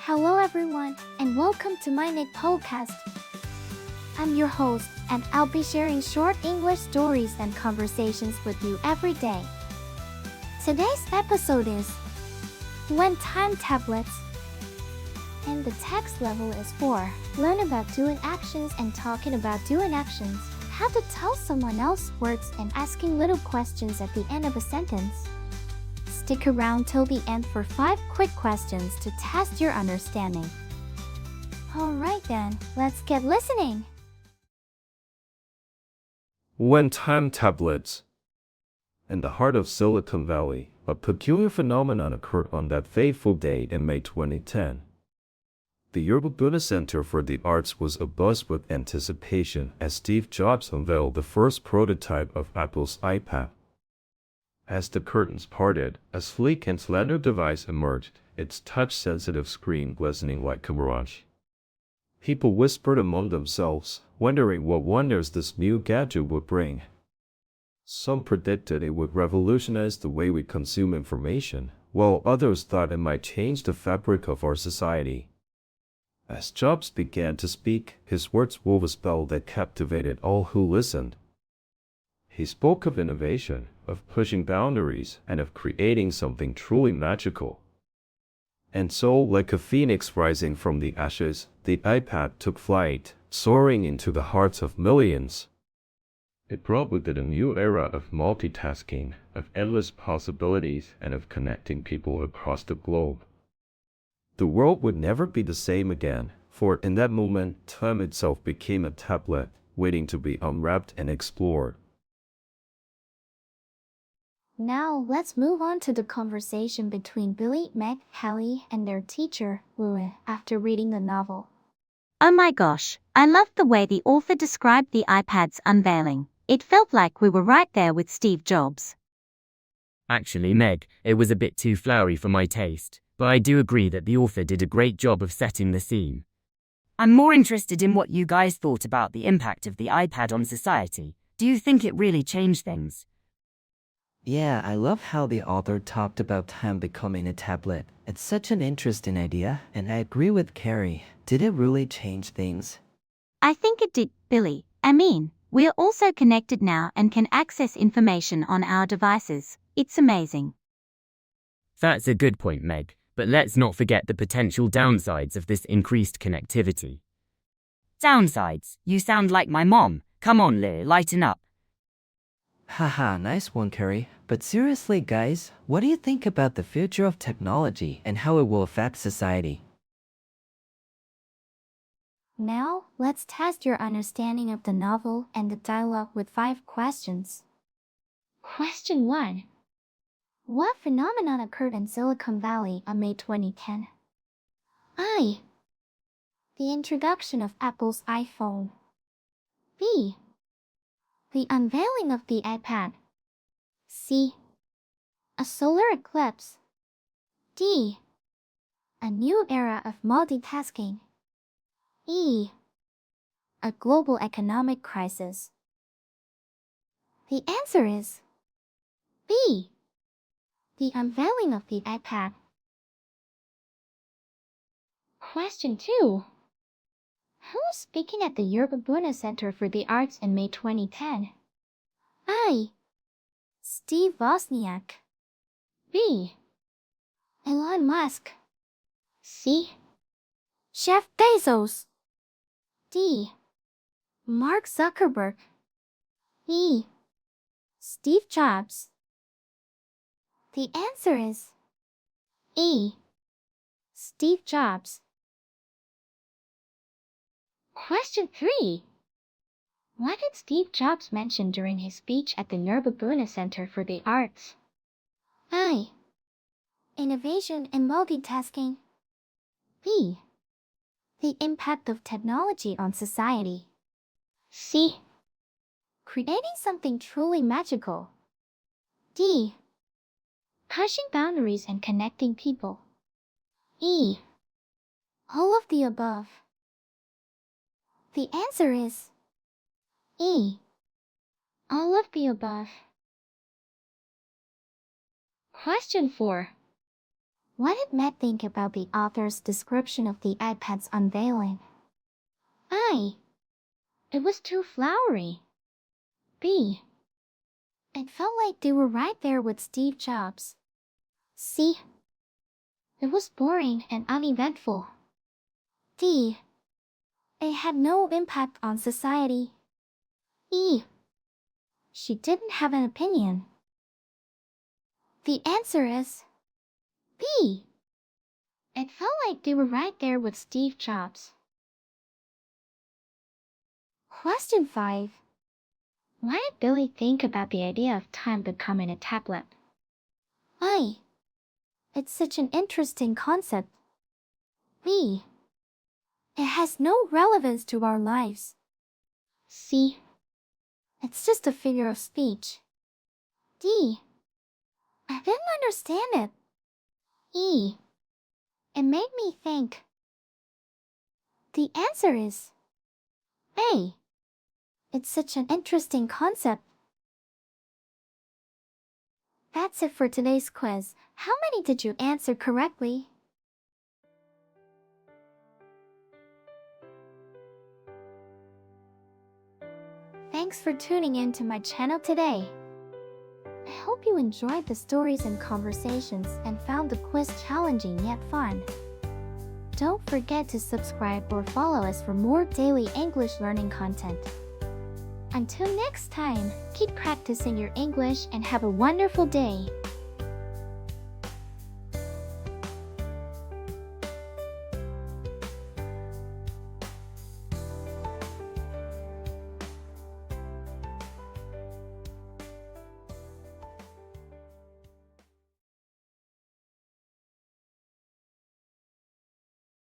Hello everyone, and welcome to MyniQ podcast. I'm your host, and I'll be sharing short English stories and conversations with you every day. Today's episode is When Time Tablets. And the text level is 4. Learn about doing actions and talking about doing actions. How to tell someone else words and asking little questions at the end of a sentence. Stick around till the end for 5 quick questions to test your understanding. Alright then, let's get listening. When time tablets. In the heart of Silicon Valley, a peculiar phenomenon occurred on that fateful date in May 2010. The Yerba Center for the Arts was abuzz with anticipation as Steve Jobs unveiled the first prototype of Apple's iPad. As the curtains parted, a sleek and slender device emerged, its touch-sensitive screen glistening like a mirage. People whispered among themselves, wondering what wonders this new gadget would bring. Some predicted it would revolutionize the way we consume information, while others thought it might change the fabric of our society. As Jobs began to speak, his words wove a spell that captivated all who listened. He spoke of innovation, of pushing boundaries, and of creating something truly magical. And so, like a phoenix rising from the ashes, the iPad took flight, soaring into the hearts of millions. It brought with it a new era of multitasking, of endless possibilities, and of connecting people across the globe. The world would never be the same again, for in that moment, time itself became a tablet, waiting to be unwrapped and explored. Now, let's move on to the conversation between Billy, Meg, Hallie, and their teacher, Louis, after reading the novel. Oh my gosh, I loved the way the author described the iPad's unveiling. It felt like we were right there with Steve Jobs. Actually, Meg, it was a bit too flowery for my taste, but I do agree that the author did a great job of setting the scene. I'm more interested in what you guys thought about the impact of the iPad on society. Do you think it really changed things? Yeah, I love how the author talked about time becoming a tablet. It's such an interesting idea, and I agree with Carrie. Did it really change things? I think it did, Billy. I mean, we're also connected now and can access information on our devices. It's amazing. That's a good point, Meg, but let's not forget the potential downsides of this increased connectivity. Downsides? You sound like my mom. Come on, Leah, lighten up. Haha, nice one, Carrie. But seriously, guys, what do you think about the future of technology and how it will affect society? Now, let's test your understanding of the novel and the dialogue with 5 questions. Question 1. What phenomenon occurred in Silicon Valley on May 2010? I. The introduction of Apple's iPhone. B. The unveiling of the iPad. C. A solar eclipse. D. A new era of multitasking. E. A global economic crisis. The answer is B. The unveiling of the iPad. Question 2. Who was speaking at the Yerba Center for the Arts in May 2010? I. Steve Wozniak. B. Elon Musk. C. Jeff Bezos. D. Mark Zuckerberg. E. Steve Jobs. The answer is E. Steve Jobs. Question 3. What did Steve Jobs mention during his speech at the Yerba Center for the Arts? I. Innovation and multitasking. B. The impact of technology on society. C. Creating something truly magical. D. Pushing boundaries and connecting people. E. All of the above. The answer is E. All of the above. Question 4. What did Matt think about the author's description of the iPad's unveiling? I. It was too flowery. B. It felt like they were right there with Steve Jobs. C. It was boring and uneventful. D. It had no impact on society. E. She didn't have an opinion. The answer is B. It felt like they were right there with Steve Jobs. Question 5. Why did Billy think about the idea of time becoming a tablet? I. It's such an interesting concept. B. It has no relevance to our lives. C. It's just a figure of speech. D. I didn't understand it. E. It made me think. The answer is A. It's such an interesting concept. That's it for today's quiz. How many did you answer correctly? Thanks for tuning in to my channel today. I hope you enjoyed the stories and conversations and found the quiz challenging yet fun. Don't forget to subscribe or follow us for more daily English learning content. Until next time, keep practicing your English and have a wonderful day.